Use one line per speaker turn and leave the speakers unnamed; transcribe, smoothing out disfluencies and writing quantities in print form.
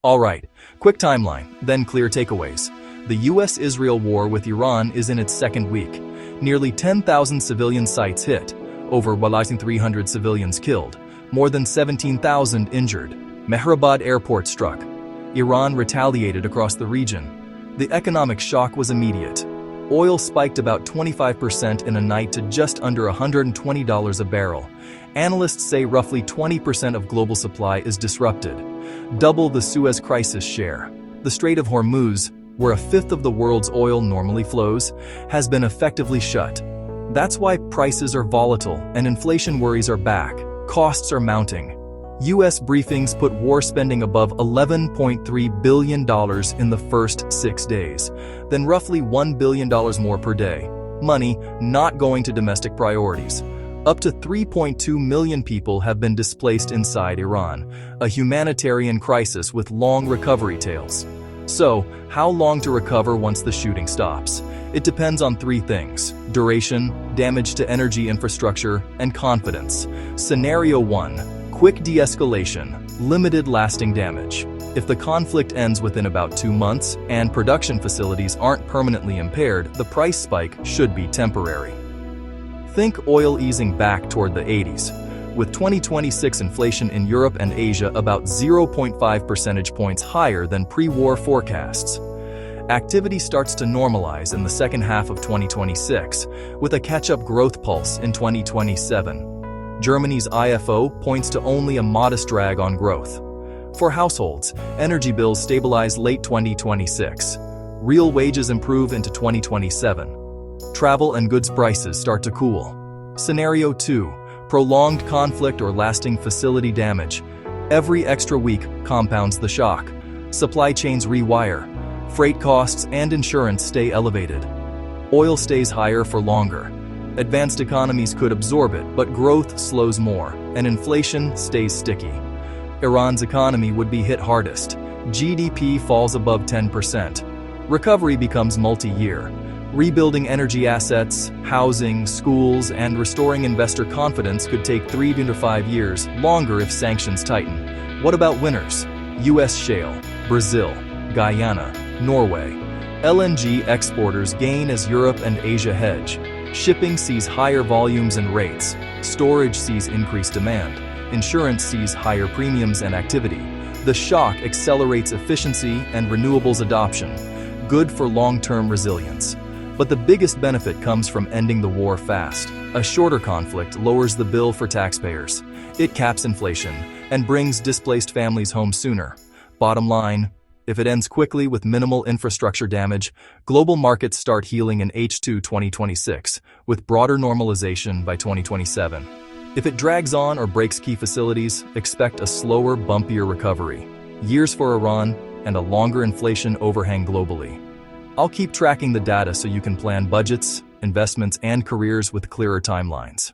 Alright, quick timeline, then clear takeaways. The US-Israel war with Iran is in its second week. Nearly 10,000 civilian sites hit, over 1,300 civilians killed, more than 17,000 injured. Mehrabad airport struck. Iran retaliated across the region. The economic shock was immediate. Oil spiked about 25% in a night to just under $120 a barrel. Analysts say roughly 20% of global supply is disrupted, double the Suez Crisis share. The Strait of Hormuz, where a fifth of the world's oil normally flows, has been effectively shut. That's why prices are volatile and inflation worries are back. Costs are mounting. US briefings put war spending above $11.3 billion in the first 6 days, then roughly $1 billion more per day. Money not going to domestic priorities. Up to 3.2 million people have been displaced inside Iran, a humanitarian crisis with long recovery tails. So, how long to recover once the shooting stops? It depends on three things: duration, damage to energy infrastructure, and confidence. Scenario 1. Quick de-escalation, limited lasting damage. If the conflict ends within about 2 months and production facilities aren't permanently impaired, the price spike should be temporary. Think oil easing back toward the 80s, with 2026 inflation in Europe and Asia about 0.5 percentage points higher than pre-war forecasts. Activity starts to normalize in the second half of 2026, with a catch-up growth pulse in 2027. Germany's IFO points to only a modest drag on growth. For households, energy bills stabilize late 2026. Real wages improve into 2027. Travel and goods prices start to cool. Scenario 2. Prolonged conflict or lasting facility damage. Every extra week compounds the shock. Supply chains rewire. Freight costs and insurance stay elevated. Oil stays higher for longer. Advanced economies could absorb it, but growth slows more, and inflation stays sticky. Iran's economy would be hit hardest. GDP falls above 10%. Recovery becomes multi-year. Rebuilding energy assets, housing, schools, and restoring investor confidence could take 3 to 5 years, longer if sanctions tighten. What about winners? US shale, Brazil, Guyana, Norway. LNG exporters gain as Europe and Asia hedge. Shipping sees higher volumes and rates. Storage sees increased demand. Insurance sees higher premiums and activity. The shock accelerates efficiency and renewables adoption, good for long-term resilience. But the biggest benefit comes from ending the war fast. A shorter conflict lowers the bill for taxpayers. It caps inflation and brings displaced families home sooner. Bottom line, if it ends quickly with minimal infrastructure damage, global markets start healing in H2 2026, with broader normalization by 2027. If it drags on or breaks key facilities, expect a slower, bumpier recovery. Years for Iran and a longer inflation overhang globally. I'll keep tracking the data so you can plan budgets, investments, and careers with clearer timelines.